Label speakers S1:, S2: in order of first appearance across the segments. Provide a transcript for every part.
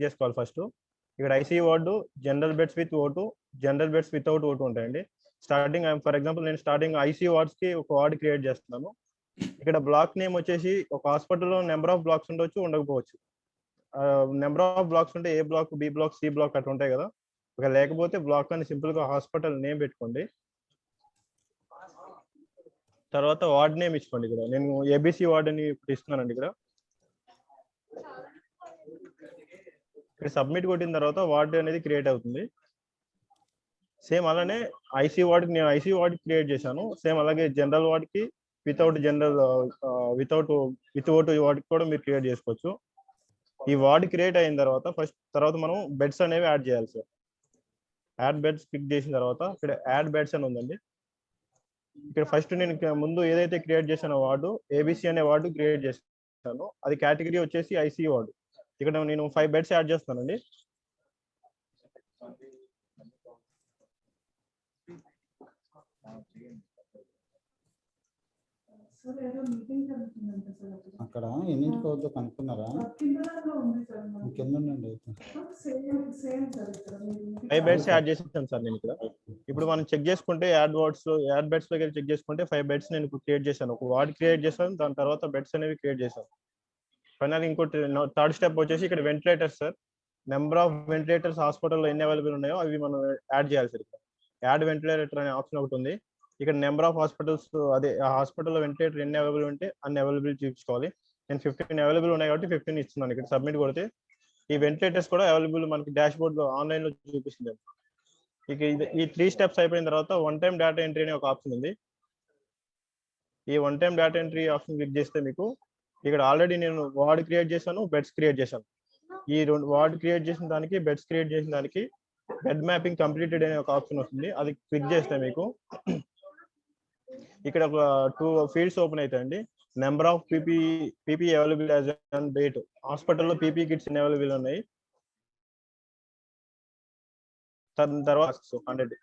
S1: చేసుకోవాలి ఫస్ట్. ఇక్కడ ICU ward general beds with O2, general beds without O2 ఉంటాయండి. Starting for example నేను starting ICU వార్డ్స్కి ఒక ward create చేస్తున్నాను. ఇక్కడ బ్లాక్ నేమ్ వచ్చేసి ఒక హాస్పిటల్లో నెంబర్ ఆఫ్ బ్లాక్స్ ఉండొచ్చు, ఉండకపోవచ్చు. నెంబర్ ఆఫ్ బ్లాక్స్ ఉంటే A block, B block, C block అట్లా ఉంటాయి కదా. ఒక లేకపోతే బ్లాక్ అని సింపుల్గా హాస్పిటల్ నేమ్ పెట్టుకోండి. తర్వాత వార్డ్ నేమ్ ఇచ్చుకోండి. ఇక్కడ నేను ఏబిసి వార్డ్ అని ఇస్తున్నానండి. ఇక్కడ సబ్మిట్ కొట్టిన తర్వాత వార్డ్ అనేది క్రియేట్ అవుతుంది. సేమ్ అలానే ఐసీ వార్డ్కి నేను ఐసీ వార్డ్ క్రియేట్ చేశాను. సేమ్ అలాగే జనరల్ వార్డ్కి విత్ O2 వార్డ్కి కూడా మీరు క్రియేట్ చేసుకోవచ్చు. ఈ వార్డ్ క్రియేట్ అయిన తర్వాత మనం బెడ్స్ అనేవి యాడ్ చేయాలి సార్. యాడ్ బెడ్స్ క్లిక్ చేసిన తర్వాత ఇక్కడ యాడ్ బెడ్స్ అని ఉందండి. ఇక్కడ ఫస్ట్ నేను ముందు ఏదైతే క్రియేట్ చేశానో వార్డు ఏబిసి అనే వార్డు క్రియేట్ చేశాను. అది కేటగిరీ వచ్చేసి ఐసీ వార్డు. ఇక్కడ నేను 5 బెడ్స్ యాడ్ చేస్తానండి.
S2: అక్కడ ఎన్నింటికి అవుతుందో కనుక్కున్నారా? కింద ఉండండి.
S1: 5 బెడ్స్ యాడ్ చేసేసాను సార్ నేను ఇక్కడ. ఇప్పుడు మనం చెక్ చేసుకుంటే యాడ్ బెడ్స్ లోకి చెక్ చేసుకుంటే 5 బెడ్స్ నేను క్రియేట్ చేశాను. ఒక వార్డ్ క్రియేట్ చేశాను, దాని తర్వాత బెడ్స్ అనేవి క్రియేట్ చేశాను. ఫైనల్ ఇంకోటి థర్డ్ స్టెప్ వచ్చేసి ఇక్కడ ventilators sir. Number of ventilators హాస్పిటల్లో ఎన్ని అవైలబుల్ ఉన్నాయో అవి మనం యాడ్ చేయాలి సార్. యాడ్ వెంటిలేటర్ అనే ఆప్షన్ ఒకటి ఉంది. ఇక్కడ నెంబర్ ఆఫ్ హాస్పిటల్స్, అదే ఆ హాస్పిటల్లో వెంటిలేటర్ ఎన్ని అవైలబుల్ ఉంటే అన్ని అవైలబుల్ చూపించుకోవాలి. నేను 15 అవైలబుల్ ఉన్నాయి కాబట్టి 15 ఇస్తున్నాను. ఇక్కడ సబ్మిట్ కొడితే ఈ వెంటిలేటర్స్ కూడా అవైలబుల్ మనకి డాష్ బోర్డ్ లో ఆన్లైన్ లో చూపిస్తుంది. ఇక ఈ 3 స్టెప్స్ అయిపోయిన తర్వాత వన్ టైం డేటా ఎంట్రీ అనే ఒక ఆప్షన్ ఉంది. ఈ one time data entry option click చేస్తే మీకు ఇక్కడ ఆల్రెడీ నేను వార్డ్ క్రియేట్ చేశాను, బెడ్స్ క్రియేట్ చేశాను. ఈ వార్డ్ క్రియేట్ చేసిన దానికి, బెడ్స్ క్రియేట్ చేసిన దానికి బెడ్ మ్యాపింగ్ కంప్లీటెడ్ అనే ఒక ఆప్షన్ వస్తుంది. అది క్లిక్ చేస్తే మీకు ఇక్కడ ఒక 2 ఫీల్డ్స్ ఓపెన్ అవుతాయండి. Number of PP available as on date. హాస్పిటల్లో పీపీ కిట్స్ అవైలబుల్ ఉన్నాయి. తర్వాత 100.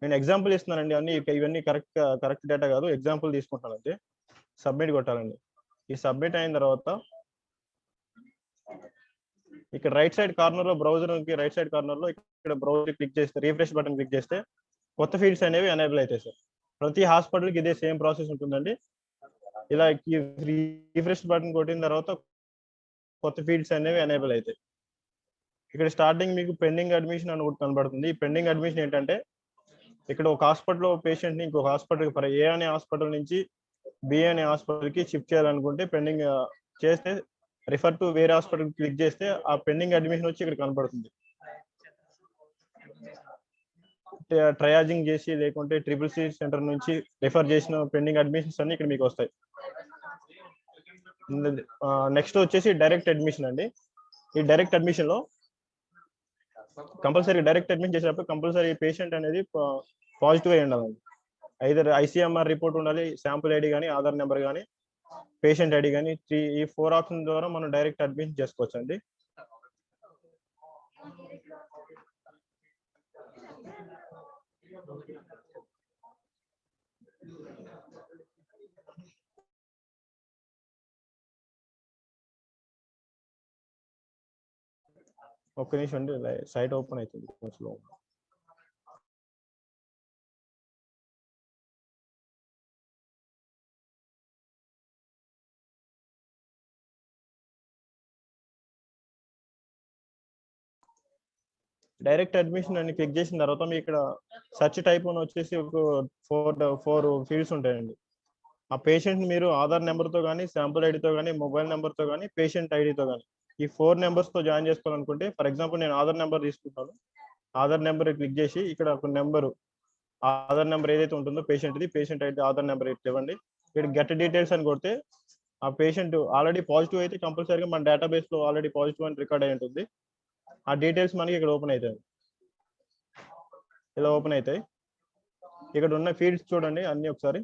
S1: నేను ఎగ్జాంపుల్ ఇస్తున్నానండి. ఇవన్నీ కరెక్ట్ డేటా కాదు, ఎగ్జాంపుల్ తీసుకుంటాను అంతే. సబ్మిట్ కొట్టాలండి. ఈ సబ్మిట్ అయిన తర్వాత ఇక్కడ రైట్ సైడ్ కార్నర్ లో ఇక్కడ బ్రౌజర్ క్లిక్ చేస్తే, రిఫ్రెష్ బటన్ క్లిక్ చేస్తే కొత్త ఫీల్డ్స్ అనేవి ఎనేబుల్ అవుతాయి సార్. ప్రతి హాస్పిటల్కి ఇదే సేమ్ ప్రాసెస్ ఉంటుందండి. ఇలా రిఫ్రెష్ బటన్ కొట్టిన తర్వాత కొత్త ఫీల్డ్స్ అనేవి ఎనేబుల్ అవుతాయి. ఇక్కడ స్టార్టింగ్ మీకు పెండింగ్ అడ్మిషన్ అని ఒకటి కనబడుతుంది. ఈ పెండింగ్ అడ్మిషన్ ఏంటంటే ఇక్కడ ఒక హాస్పిటల్లో పేషెంట్ ని ఇంకొక హాస్పిటల్, ఏ అనే హాస్పిటల్ నుంచి బి అనే హాస్పిటల్కి షిఫ్ట్ చేయాలనుకుంటే పెండింగ్ చేస్తే రిఫర్ టు వేరే హాస్పిటల్ క్లిక్ చేస్తే ఆ పెండింగ్ అడ్మిషన్ వచ్చి ఇక్కడ కనబడుతుంది. ట్రయాజింగ్ చేసి లేకుంటే CCC సెంటర్ నుంచి రిఫర్ చేసిన పెండింగ్ అడ్మిషన్స్ అన్ని ఇక్కడ మీకు వస్తాయి. నెక్స్ట్ వచ్చేసి డైరెక్ట్ అడ్మిషన్ అండి. ఈ డైరెక్ట్ అడ్మిషన్ లో కంపల్సరీ డైరెక్ట్ అడ్మిషన్ చేసేటప్పుడు కంపల్సరీ పేషెంట్ అనేది పాజిటివ్ అయి ఉండాలండి. ఐదర్ ICMR రిపోర్ట్ ఉండాలి, శాంపుల్ ఐడి కానీ, ఆధార్ నెంబర్ కానీ, పేషెంట్ ఐడి కానీ. ఈ 4 ఆప్షన్ ద్వారా మనం డైరెక్ట్ అడ్మిషన్ చేసుకోవచ్చు అండి. ఒక్క నిమిషం అండి, సైట్ ఓపెన్ అవుతుంది కొంచెం. డైరెక్ట్ అడ్మిషన్ అని క్లిక్ చేసిన తర్వాత మీకు ఇక్కడ సెర్చ్ టైప్ అని వచ్చేసి ఒక 4 ఫీల్డ్స్ ఉంటాయండి. ఆ పేషెంట్ మీరు ఆధార్ నెంబర్తో కానీ, శాంపుల్ ఐడితో కానీ, మొబైల్ నెంబర్తో కానీ, పేషెంట్ ఐడితో కానీ ఈ 4 నెంబర్స్తో జాయిన్ చేసుకోవాలనుకుంటే, ఫర్ ఎగ్జాంపుల్ నేను ఆధార్ నెంబర్ తీసుకుంటాను. ఆధార్ నెంబర్ క్లిక్ చేసి ఇక్కడ ఒక నెంబరు, ఆధార్ నెంబర్ ఏదైతే ఉంటుందో పేషెంట్ ఐడి ఆధార్ నెంబర్ ఇవ్వండి. ఇక్కడ గెట్ డీటెయిల్స్ అని కొడితే ఆ పేషెంట్ ఆల్రెడీ పాజిటివ్ అయితే కంపల్సరీగా మన డేటాబేస్ లో ఆల్రెడీ పాజిటివ్ అని రికార్డ్ అయి ఉంటుంది. ఆ డీటెయిల్స్ మనకి ఇక్కడ ఓపెన్ అవుతాయి. ఇలా ఓపెన్ అవుతాయి. ఇక్కడ ఉన్న ఫీల్డ్స్ చూడండి అన్ని ఒకసారి.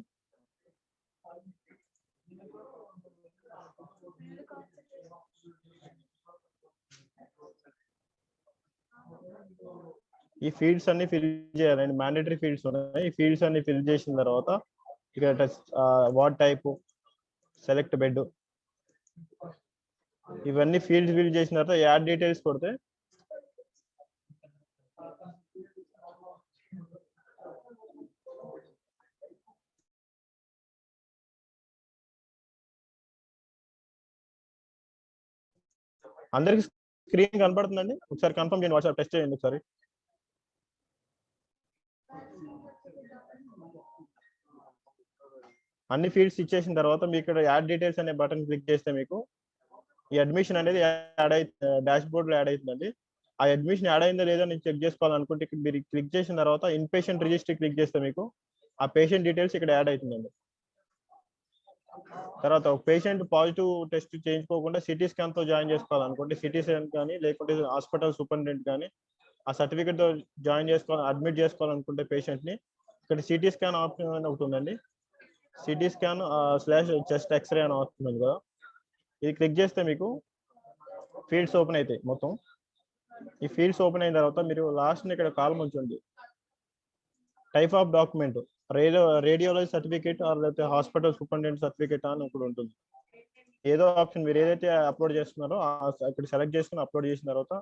S1: ఈ ఫీల్డ్స్ అన్ని ఫిల్ చేయాలండి. మ్యాండేటరీ ఫీల్డ్స్ ఉన్నాయి. ఈ ఫీల్డ్స్ అన్ని ఫిల్ చేసిన తర్వాత ఇక్కడ వార్డ్ టైప్, సెలెక్ట్ బెడ్, ఇవన్నీ ఫీల్డ్స్ ఫిల్ చేసిన తర్వాత యాడ్ డీటెయిల్స్ కొడితే అందరికి స్క్రీన్ కనపడుతుందండి? ఒకసారి కన్ఫర్మ్ చేయండి, వాట్సాప్ టెస్ట్ చేయండి ఒకసారి. అన్ని ఫీల్డ్స్ ఇచ్చేసిన తర్వాత మీకు ఇక్కడ యాడ్ డీటెయిల్స్ అనే బటన్ క్లిక్ చేస్తే మీకు ఈ అడ్మిషన్ అనేది యాడ్ అయి డాష్ బోర్డ్ లో యాడ్ అవుతుందండి. ఆ అడ్మిషన్ యాడ్ అయిందో లేదో నేను చెక్ చేసుకోవాలనుకుంటే ఇక్కడ మీరు క్లిక్ చేసిన తర్వాత ఇన్ పేషెంట్ రిజిస్టర్ క్లిక్ చేస్తే మీకు ఆ పేషెంట్ డీటెయిల్స్ ఇక్కడ యాడ్ అవుతుందండి. తర్వాత ఒక పేషెంట్ పాజిటివ్ టెస్ట్ చేయించుకోకుండా సిటీ స్కాన్ తో జాయిన్ చేసుకోవాలనుకుంటే సిటీ స్కాన్ కానీ లేకుంటే హాస్పిటల్ సూపరింటెండెంట్ కానీ ఆ సర్టిఫికేట్ తో జాయిన్ చేసుకోవాలి, అడ్మిట్ చేసుకోవాలనుకుంటే పేషెంట్ ని ఇక్కడ సిటీ స్కాన్ ఆప్షన్ అని ఒకటి ఉందండి. సిటీ స్కాన్ / చెస్ట్ ఎక్స్రే అని ఆప్షన్ ఉంది కదా, ఇది క్లిక్ చేస్తే మీకు ఫీల్డ్స్ ఓపెన్ అవుతాయి మొత్తం. ఈ ఫీల్డ్స్ ఓపెన్ అయిన తర్వాత మీరు లాస్ట్ ఇక్కడ కాలం ఉంచండి type of document, radiology certificate లేకపోతే హాస్పిటల్ సూపరింటెండెంట్ సర్టిఫికేట్ అని ఒకటి ఉంటుంది. ఏదో ఆప్షన్ మీరు ఏదైతే అప్లోడ్ చేస్తున్నారో ఇక్కడ సెలెక్ట్ చేసుకుని అప్లోడ్ చేసిన తర్వాత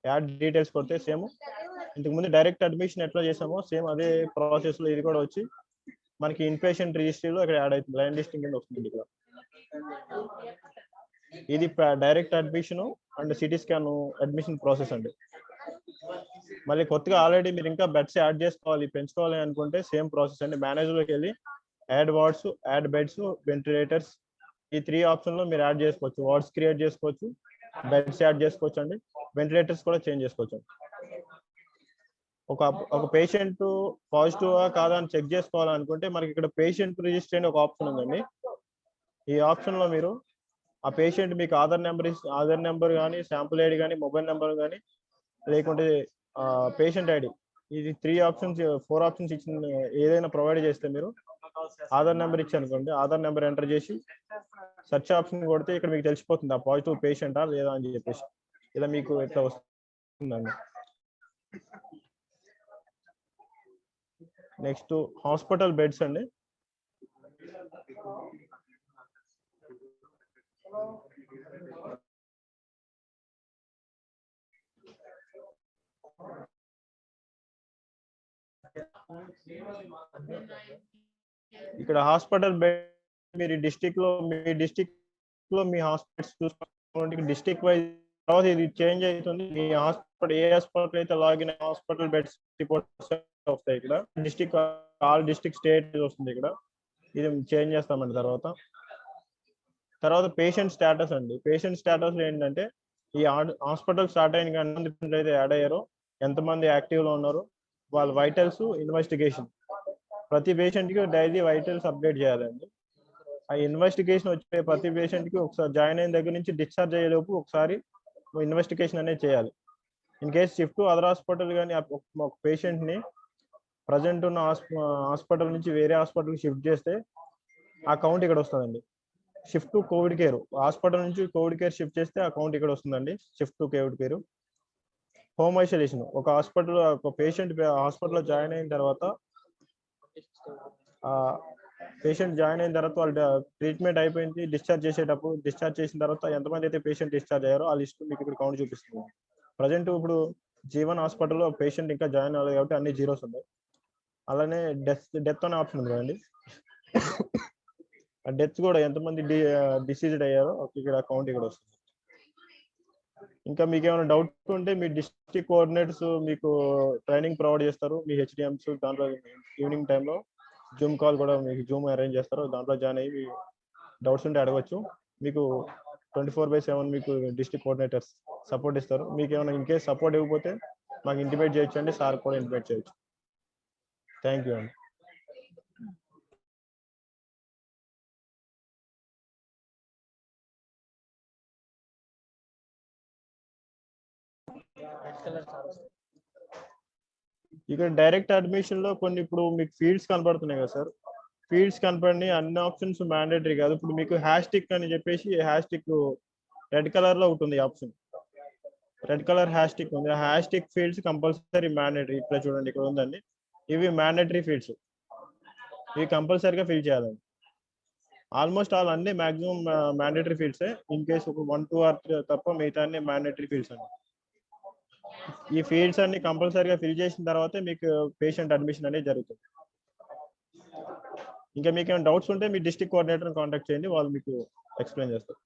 S1: యాడ్ డీటెయిల్స్ కొడితే సేమ్ ఇంతకుముందు డైరెక్ట్ అడ్మిషన్ ఎట్లా చేసామో సేమ్ అదే ప్రాసెస్ లో ఇది కూడా వచ్చి మనకి ఇన్పేషెంట్ రిజిస్ట్రీలో ఇక్కడ యాడ్ అవుతుంది, లైన్ లిస్టింగ్ కింద వస్తుంది ఇక్కడ. ఇది direct admission and CT scan admission process అండి. మళ్ళీ కొత్తగా ఆల్రెడీ మీరు ఇంకా బెడ్స్ యాడ్ చేసుకోవాలి, పెంచుకోవాలి అనుకుంటే సేమ్ ప్రాసెస్ అండి. మేనేజర్లోకి వెళ్ళి add wards, add beds, ventilators ఈ 3 ఆప్షన్ లో మీరు యాడ్ చేసుకోవచ్చు. వార్డ్స్ క్రియేట్ చేసుకోవచ్చు, బెడ్స్ యాడ్ చేసుకోవచ్చు అండి, వెంటిలేటర్స్ కూడా చేంజ్ చేసుకోవచ్చు. ఒక పేషెంట్ పాజిటివ్ కాదా అని చెక్ చేసుకోవాలనుకుంటే మనకి ఇక్కడ పేషెంట్ రిజిస్టర్ అని ఒక ఆప్షన్ ఉందండి. ఈ ఆప్షన్ లో మీరు ఆ పేషెంట్ మీకు ఆధార్ నెంబర్ కానీ, శాంపుల్ ఐడి కానీ, మొబైల్ నెంబర్ కానీ లేకుంటే పేషెంట్ ఐడి, ఇది 4 ఆప్షన్స్ ఇచ్చిన ఏదైనా ప్రొవైడ్ చేస్తే మీరు ఆధార్ నెంబర్ ఇచ్చి అనుకోండి, ఆధార్ నెంబర్ ఎంటర్ చేసి సెర్చ్ ఆప్షన్ కొడితే ఇక్కడ మీకు తెలిసిపోతుంది ఆ పాజిటివ్ పేషెంటా లేదా అని చెప్పేసి. ఇలా మీకు ఎట్లా వస్తుందండి. నెక్స్ట్ హాస్పిటల్ బెడ్స్ అండి. ఇక్కడ హాస్పిటల్ బెడ్ మీరు డిస్ట్రిక్ట్ లో మీ హాస్పిటల్స్ చూసుకోండి, డిస్ట్రిక్ట్ వైజ్ తర్వాత ఇది చేంజ్ అవుతుంది. మీ హాస్పిటల్ ఏ హాస్పిటల్ అయితే లాగిన్ హాస్పిటల్ బెడ్స్ రిపోర్ట్స్ వస్తాయి ఇక్కడ. డిస్ట్రిక్ట్ ఆల్ డిస్ట్రిక్ట్ స్టేట్ వస్తుంది ఇక్కడ. ఇది చేంజ్ చేస్తామండి. తర్వాత పేషెంట్ స్టేటస్ అండి. పేషెంట్ స్టేటస్ ఏంటంటే ఈ హాస్పిటల్ స్టార్ట్ అయిన కానీ అయితే యాడ్ అయ్యారో, ఎంతమంది యాక్టివ్ లో ఉన్నారు, వాళ్ళ వైటల్స్, ఇన్వెస్టిగేషన్. ప్రతి పేషెంట్ కి డైలీ వైటల్స్ అప్డేట్ చేయాలండి. ఆ ఇన్వెస్టిగేషన్ వచ్చే ప్రతి పేషెంట్ కి ఒకసారి జాయిన్ అయిన దగ్గర నుంచి డిశ్చార్జ్ అయ్యేలోపు ఒకసారి ఇన్వెస్టిగేషన్ అనేది చేయాలి. In case shift other hospital కానీ ఒక పేషెంట్ ని ప్రజెంట్ ఉన్న హాస్పిటల్ నుంచి వేరే హాస్పిటల్ షిఫ్ట్ చేస్తే ఆ కౌంట్ ఇక్కడ వస్తుందండి. Shift to Covid care, hospital నుంచి కోవిడ్ కేర్ షిఫ్ట్ చేస్తే ఆ కౌంట్ ఇక్కడ వస్తుందండి. Shift to Covid care. Home isolation, ఒక పేషెంట్ హాస్పిటల్లో జాయిన్ అయిన తర్వాత వాళ్ళ ట్రీట్మెంట్ అయిపోయింది, డిశ్చార్జ్ చేసిన తర్వాత ఎంతమంది అయితే పేషెంట్ డిశ్చార్జ్ అయ్యారో ఆ లిస్ట్ మీకు ఇక్కడ కౌంట్ చూపిస్తుంది. ప్రజెంట్ ఇప్పుడు జీవన్ హాస్పిటల్లో పేషెంట్ ఇంకా జాయిన్ అవ్వలేదు కాబట్టి అన్ని జీరోస్ ఉన్నాయి. అలానే డెత్ అనే ఆప్షన్ ఉంది కదండి, ఆ డెత్ కూడా ఎంతమంది డిసీజ్డ్ అయ్యారో ఇక్కడ కౌంట్ ఇక్కడ వస్తుంది. ఇంకా మీకు ఏమైనా డౌట్ ఉంటే మీ డిస్ట్రిక్ట్ కోఆర్డినేటర్స్ మీకు ట్రైనింగ్ ప్రొవైడ్ చేస్తారు. మీ హెచ్డిఎంస్ దాంట్లో ఈవినింగ్ టైంలో జూమ్ కాల్ కూడా మీకు జూమ్ అరేంజ్ చేస్తారు. దాంట్లో జాయిన్ అయ్యి మీ డౌట్స్ ఉంటే అడగచ్చు. మీకు 24/7 మీకు డిస్ట్రిక్ట్ కోఆర్డినేటర్స్ సపోర్ట్ ఇస్తారు. మీకు ఏమైనా ఇన్ కేస్ సపోర్ట్ ఇవ్వకపోతే మాకు ఇంటిమేట్ చేయొచ్చు అండి, సార్ కూడా ఇంటిమేట్ చేయొచ్చు. థ్యాంక్ యూ అండి. ఇక్కడ డైరెక్ట్ అడ్మిషన్ లో కొన్ని ఇప్పుడు మీకు ఫీల్డ్స్ కనబడుతున్నాయి కదా సార్, ఫీల్డ్స్ కనపడి అన్ని ఆప్షన్స్ మ్యాండేటరీ కాదు. ఇప్పుడు మీకు హ్యాష్టిక్ అని చెప్పేసి హ్యాష్టిక్ రెడ్ కలర్ లో ఉంటుంది ఆప్షన్, రెడ్ కలర్ హ్యాష్టిక్ ఉంది. ఆ హ్యాష్టిక్ ఫీల్డ్స్ కంపల్సరీ మ్యాండేటరీ. ఇక్కడ చూడండి, ఇక్కడ ఉందండి, ఇవి మ్యాండేటరీ ఫీల్డ్స్, ఇవి కంపల్సరీగా ఫిల్ చేయాలండి. ఆల్మోస్ట్ ఆల్ అన్ని మాక్సిమం మ్యాండేటరీ ఫీల్డ్సే. ఇన్ కేస్ ఒక 1, 2 ఆర్ 3 తప్ప మిగతా అన్ని మ్యాండేటరీ ఫీల్డ్స్ అండి. ఈ ఫీల్డ్స్ అన్ని కంపల్సరీగా ఫిల్ చేసిన తర్వాతే మీకు పేషెంట్ అడ్మిషన్ అనేది జరుగుతుంది. ఇంకా మీకు ఏమైనా డౌట్స్ ఉంటే మీ డిస్ట్రిక్ట్ కోఆర్డినేటర్ కాంటాక్ట్ చేయండి, వాళ్ళు మీకు ఎక్స్ప్లెయిన్ చేస్తారు.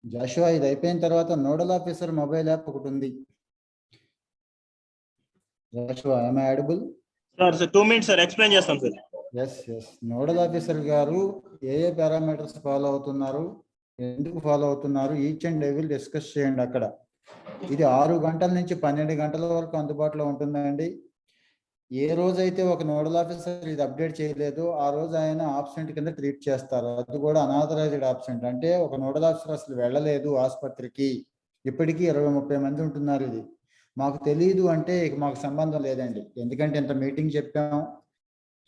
S2: జాషువా, ఇది అయిపోయిన తర్వాత నోడల్ ఆఫీసర్ మొబైల్ యాప్ ఒకటి ఉంది. Joshua, am I audible?
S1: Sir 2 minutes sir, explain చేస్తాం సార్.
S2: ఎస్. నోడల్ ఆఫీసర్ గారు ఏ పారామీటర్స్ ఫాలో అవుతున్నారు, ఎందుకు ఫాలో అవుతున్నారు, ఈచ్ అండ్ ఎవరీ డిస్కస్ చేయండి అక్కడ. ఇది 6 గంటల నుంచి 12 గంటల వరకు అందుబాటులో ఉంటుందండి. ఏ రోజైతే ఒక నోడల్ ఆఫీసర్ ఇది అప్డేట్ చేయలేదో ఆ రోజు ఆయన ఆబ్సెంట్ కింద ట్రీట్ చేస్తారు. అది కూడా అనాథరైజ్డ్ ఆబ్సెంట్, అంటే ఒక నోడల్ ఆఫీసర్ అసలు వెళ్ళలేదు ఆసుపత్రికి. ఇప్పటికీ 20-30 మంది ఉంటున్నారు. ఇది మాకు తెలియదు అంటే ఇక మాకు సంబంధం లేదండి. ఎందుకంటే ఇంత మీటింగ్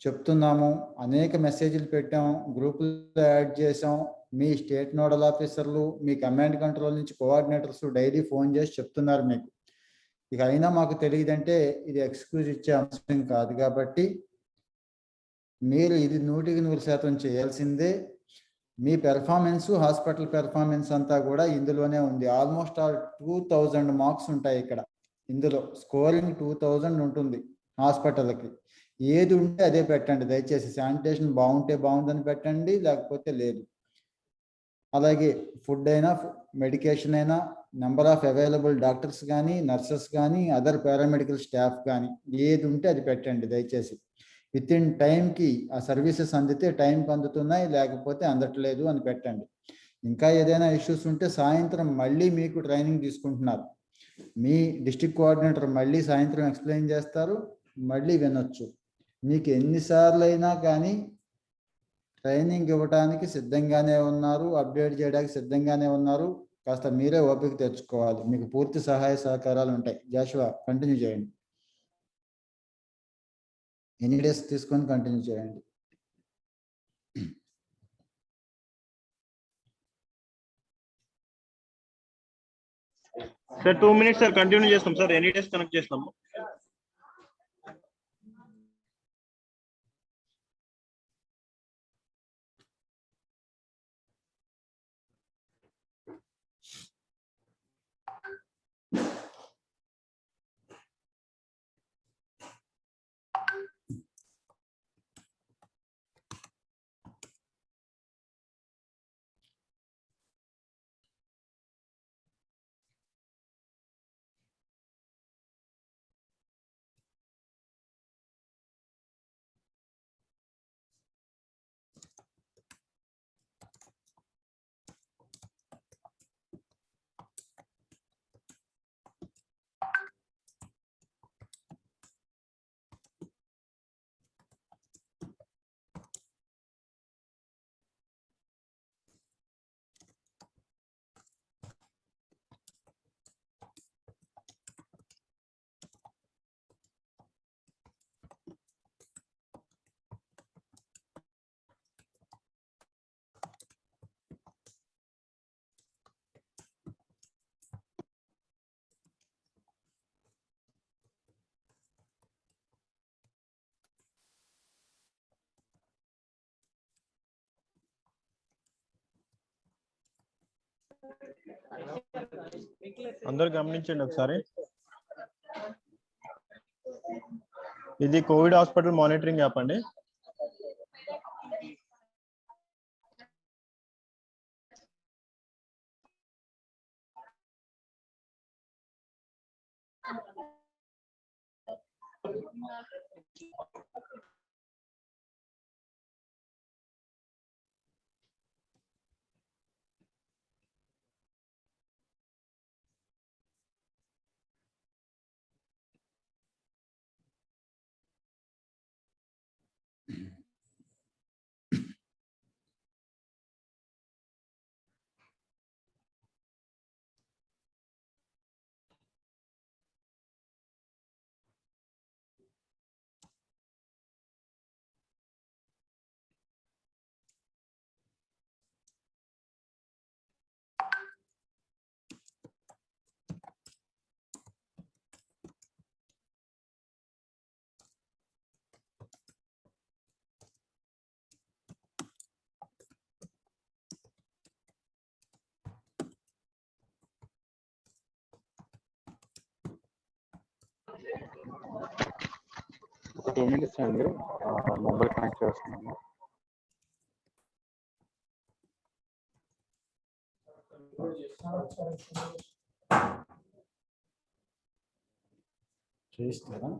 S2: చెప్తున్నాము, అనేక మెసేజ్లు పెట్టాం, గ్రూపుల్లో యాడ్ చేసాం. మీ స్టేట్ నోడల్ ఆఫీసర్లు, మీ కమాండ్ కంట్రోల్ నుంచి కోఆర్డినేటర్స్ డైలీ ఫోన్ చేసి చెప్తున్నారు మీకు. ఇక అయినా మాకు తెలియదంటే ఇది ఎక్స్క్యూజ్ ఇచ్చే అంశం కాదు. కాబట్టి మీరు ఇది 100% చేయాల్సిందే. మీ పెర్ఫార్మెన్స్, హాస్పిటల్ పెర్ఫార్మెన్స్ అంతా కూడా ఇందులోనే ఉంది. ఆల్మోస్ట్ ఆల్ 2000 మార్క్స్ ఉంటాయి ఇక్కడ. ఇందులో స్కోరింగ్ 2000 ఉంటుంది హాస్పిటల్కి. ఏది ఉంటే అదే పెట్టండి దయచేసి. శానిటేషన్ బాగుంటే బాగుందని పెట్టండి, లేకపోతే లేదు. అలాగే ఫుడ్ అయినా, మెడికేషన్ అయినా, నెంబర్ ఆఫ్ అవైలబుల్ డాక్టర్స్ కానీ, నర్సెస్ కానీ, అదర్ పారామెడికల్ స్టాఫ్ కానీ, ఏది ఉంటే అది పెట్టండి దయచేసి. విత్ ఇన్ టైంకి ఆ సర్వీసెస్ అందితే టైంకి అందుతున్నాయి, లేకపోతే అందట్లేదు అని పెట్టండి. ఇంకా ఏదైనా ఇష్యూస్ ఉంటే సాయంత్రం మళ్ళీ మీకు ట్రైనింగ్ తీసుకుంటున్నారు. మీ డిస్ట్రిక్ట్ కోఆర్డినేటర్ మళ్ళీ సాయంత్రం ఎక్స్ప్లెయిన్ చేస్తారు, మళ్ళీ వినొచ్చు. మీకు ఎన్నిసార్లు అయినా కానీ ట్రైనింగ్ ఇవ్వడానికి సిద్ధంగానే ఉన్నారు, అప్డేట్ చేయడానికి సిద్ధంగానే ఉన్నారు. కాస్త మీరే ఓపిక తెచ్చుకోవాలి. మీకు పూర్తి సహాయ సహకారాలు ఉంటాయి. జాషువా, కంటిన్యూ చేయండి. ఎన్ని డేస్ తీసుకొని కంటిన్యూ చేయండి.
S1: సార్ 2 minutes సార్, కంటిన్యూ చేస్తాం సార్. ఎనీ డేస్ కనెక్ట్ చేస్తాము. అందరూ గమనించండి ఒకసారి. ఇది కోవిడ్ హాస్పిటల్ మానిటరింగ్ యాప్ అండి.
S3: ఒక 2 minutes అండి, మొబైల్ కనెక్ట్ చేస్తున్నాను.
S2: చేయిస్తారా?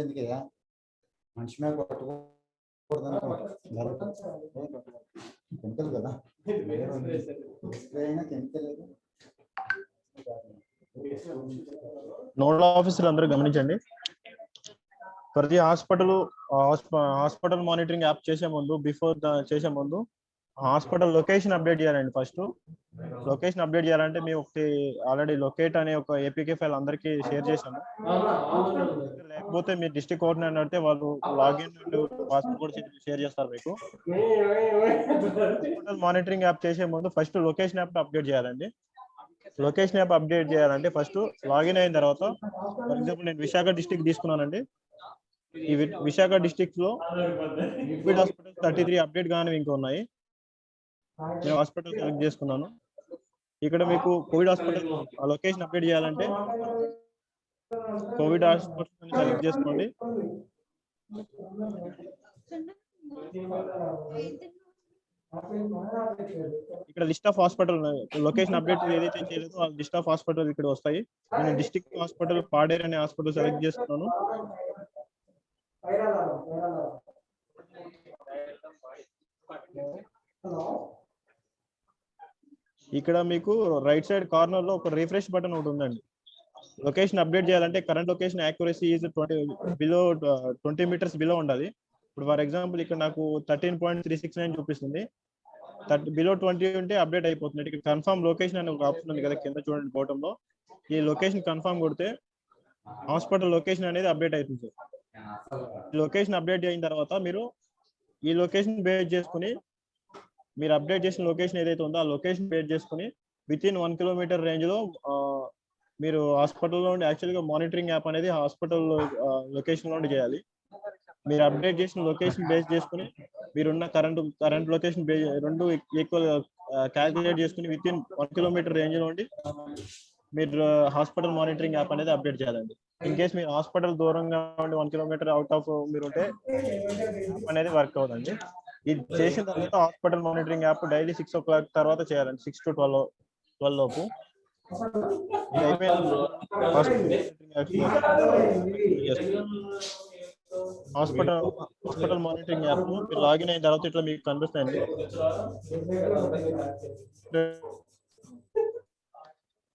S2: ఎందుకయ్యా మనిషి మీద కొట్టకూడదు కెమికల్ కదా, కెమికల్.
S1: నోడల్ ఆఫీసర్ అందరూ గమనించండి. ప్రతి హాస్పిటల్ మానిటరింగ్ యాప్ చేసే ముందు చేసే ముందు హాస్పిటల్ లొకేషన్ అప్డేట్ చేయాలండి. ఫస్ట్ లొకేషన్ అప్డేట్ చేయాలంటే మేము ఒకటి ఆల్రెడీ లొకేట్ అనే ఒక ఏపీకే ఫైల్ అందరికి షేర్ చేశాము. లేకపోతే మీ డిస్ట్రిక్ట్ కోఆర్డినేటర్ అంటే వాళ్ళు లాగిన్ పాస్వర్డ్ కూడా షేర్ చేస్తారు మీకు. హాస్పిటల్ మానిటరింగ్ యాప్ చేసే ముందు ఫస్ట్ లొకేషన్ యాప్ అప్డేట్ చేయాలండి. లొకేషన్ యాప్ అప్డేట్ చేయాలంటే ఫస్ట్ లాగిన్ అయిన తర్వాత, ఫర్ ఎగ్జాంపుల్ నేను విశాఖ డిస్ట్రిక్ట్ తీసుకున్నానండి. ఈ విశాఖ డిస్ట్రిక్ట్ లో కోవిడ్ హాస్పిటల్ 33 అప్డేట్ కానీ ఇంకా ఉన్నాయి. నేను హాస్పిటల్ సెలెక్ట్ చేసుకున్నాను. ఇక్కడ మీకు కోవిడ్ హాస్పిటల్ లొకేషన్ అప్డేట్ చేయాలంటే కోవిడ్ హాస్పిటల్ సెలెక్ట్ చేసుకోండి. ఇక్కడ list of hospital location update ఏదైతే చేయలేదో ఆ లిస్ట్ ఆఫ్ హాస్పిటల్ ఇక్కడ వస్తాయి. నేను డిస్ట్రిక్ట్ హాస్పిటల్ పాడేరు అనే హాస్పిటల్ సెలెక్ట్ చేసుకున్నాను. ఇక్కడ మీకు రైట్ సైడ్ కార్నర్ లో ఒక రిఫ్రెష్ బటన్ ఒకటి ఉందండి. లొకేషన్ అప్డేట్ చేయాలంటే current location accuracy is 20 metres below ఉండాలి. ఇప్పుడు ఫర్ ఎగ్జాంపుల్ ఇక్కడ నాకు 13.369 చూపిస్తుంది. బిలో 20 ఉంటే అప్డేట్ అయిపోతుంది. ఇక్కడ కన్ఫర్మ్ లొకేషన్ అనే ఒక ఆప్షన్ ఉంది కదా కింద చూడండి బాటమ్ లో. ఈ లొకేషన్ కన్ఫర్మ్ కొడితే హాస్పిటల్ లొకేషన్ అనేది అప్డేట్ అవుతుంది. లొకేషన్ అప్డేట్ అయిన తర్వాత మీరు ఈ లొకేషన్ బేస్ చేసుకుని మీరు అప్డేట్ చేసిన లొకేషన్ ఏదైతే ఉందో ఆ లొకేషన్ బేస్ చేసుకుని విత్-ఇన్ 1 కిలోమీటర్ రేంజ్ లో మీరు హాస్పిటల్లో ఉండి యాక్చువల్గా మానిటరింగ్ యాప్ అనేది హాస్పిటల్ లొకేషన్ లో చేయాలి. మీరు అప్డేట్ చేసిన లొకేషన్ బేస్ చేసుకుని మీరున్న కరెంట్ లొకేషన్ రెండు ఈక్వల్ క్యాల్కులేట్ చేసుకుని విత్-ఇన్ 1 కిలోమీటర్ రేంజ్ లో ఉండి మీరు హాస్పిటల్ మానిటరింగ్ యాప్ అనేది అప్డేట్ చేయాలండి. ఇన్ కేస్ మీరు హాస్పిటల్ దూరంగా ఉండి 1 కిలోమీటర్ అవుట్ ఆఫ్ మీరు ఉంటే అనేది వర్క్ అవుతుంది. ఇది చేసిన తర్వాత hospital monitoring app daily 6 o'clock తర్వాత చేయాలండి. 6 to 12 లోపు హాస్పిటల్ మానిటరింగ్ యాప్ మీరు లాగిన్ అయిన తర్వాత ఇట్లా మీకు కనిపిస్తాయండి.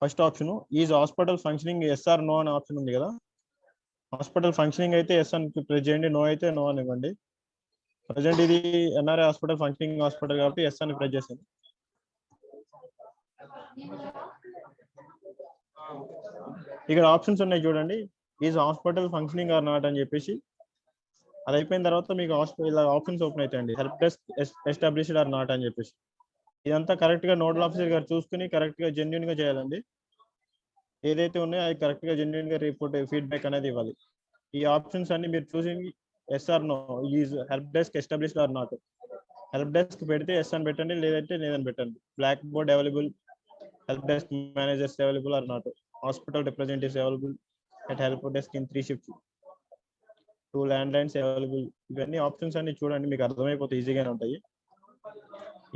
S1: First option is hospital functioning yes or no అనే ఆప్షన్ ఉంది కదా. హాస్పిటల్ ఫంక్షనింగ్ అయితే ఎస్ అని ప్రెస్ చేయండి, నో అయితే నో అని ఇవ్వండి. ప్రజెంట్ ఇది ఎన్ఆర్ఐ హాస్పిటల్ ఫంక్షనింగ్ హాస్పిటల్ కాబట్టి ఎస్ అని ప్రెస్ చేశాను. ఇక్కడ ఆప్షన్స్ ఉన్నాయి చూడండి, is hospital functioning or not అని చెప్పేసి. అది అయిపోయిన తర్వాత మీకు ఇలా ఆప్షన్స్ ఓపెన్ అవుతాయండి. Help desk established or not అని చెప్పేసి. ఇదంతా కరెక్ట్ గా నోడల్ ఆఫీసర్ గారు చూసుకుని కరెక్ట్ గా జెన్యున్ గా చేయాలండి. ఏదైతే ఉన్నాయో అది కరెక్ట్ గా జెన్యున్ గా రిపోర్ట్ ఫీడ్బ్యాక్ అనేది ఇవ్వాలి. ఈ ఆప్షన్స్ అన్ని మీరు చూసి yes or no is help desk established or not. Help desk పెడితే ఎస్ అని పెట్టండి, లేదంటే లేదని పెట్టండి. Black board available, help desk managers available or not, hospital representatives available at help desk in 3 shifts, 2 landlines available. ఇవన్నీ options అన్ని చూడండి, మీకు అర్థమైపోతే ఈజీగానే ఉంటాయి.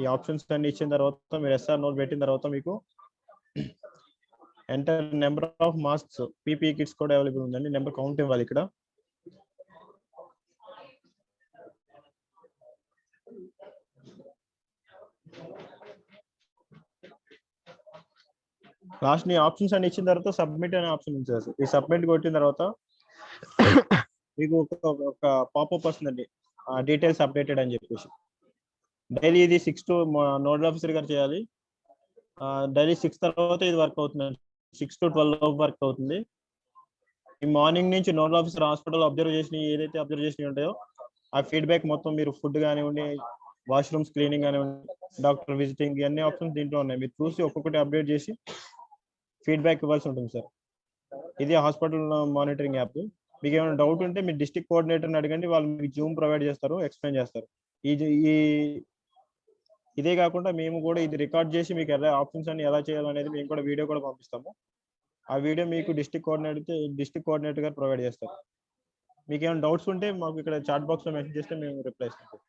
S1: ఈ ఆప్షన్స్ అన్ని ఇచ్చిన తర్వాత మీరు ఎస్ఆర్ నోట్ పెట్టిన తర్వాత మీకు enter number of masks, PP kits కూడా అవైలబుల్ ఉందండి. నెంబర్ కౌంట్ ఇవ్వాలి ఇక్కడ. లాస్ట్ ని ఆప్షన్స్ అన్ని ఇచ్చిన తర్వాత సబ్మిట్ అనే ఆప్షన్ ఉంది సార్. ఈ సబ్మిట్ కొట్టిన తర్వాత మీకు ఒక పాపప్ వస్తుందండి, డీటెయిల్స్ అప్డేటెడ్ అని చెప్పేసి. డైలీ ఇది 6 to నోడల్ ఆఫీసర్ గారు చేయాలి. డైలీ 6 తర్వాత ఇది వర్క్ అవుతుంది, 6 to 12 వర్క్ అవుతుంది. ఈ మార్నింగ్ నుంచి నోడల్ ఆఫీసర్ హాస్పిటల్ అబ్జర్వ్ చేసిన ఏదైతే అబ్జర్వ్ చేసినవి ఉంటాయో ఆ ఫీడ్బ్యాక్ మొత్తం మీరు ఫుడ్ కానివ్వండి, వాష్రూమ్స్ క్లీనింగ్ కానివ్వండి, డాక్టర్ విజిటింగ్, ఇవన్నీ ఆప్షన్స్ దీంట్లో ఉన్నాయి. మీరు చూసి ఒక్కొక్కటి అప్డేట్ చేసి ఫీడ్బ్యాక్ ఇవ్వాల్సి ఉంటుంది సార్. ఇది హాస్పిటల్ మానిటరింగ్ యాప్. మీకు ఏమైనా డౌట్ ఉంటే మీ డిస్ట్రిక్ట్ కోఆర్డినేటర్ని అడగండి, వాళ్ళు మీకు జూమ్ ప్రొవైడ్ చేస్తారు, ఎక్స్ప్లెయిన్ చేస్తారు. ఇదే కాకుండా మేము కూడా ఇది రికార్డ్ చేసి మీకు ఎలా ఆప్షన్స్ అన్ని ఎలా చేయాలనేది మేము కూడా వీడియో కూడా పంపిస్తాము. ఆ వీడియో మీకు డిస్ట్రిక్ట్ కోఆర్డినేటర్ గారు ప్రొవైడ్ చేస్తారు. మీకు ఏమైనా డౌట్స్ ఉంటే మాకు ఇక్కడ చాట్ బాక్స్ లో మెసేజ్ చేస్తే మేము రిప్లై ఇస్తాం.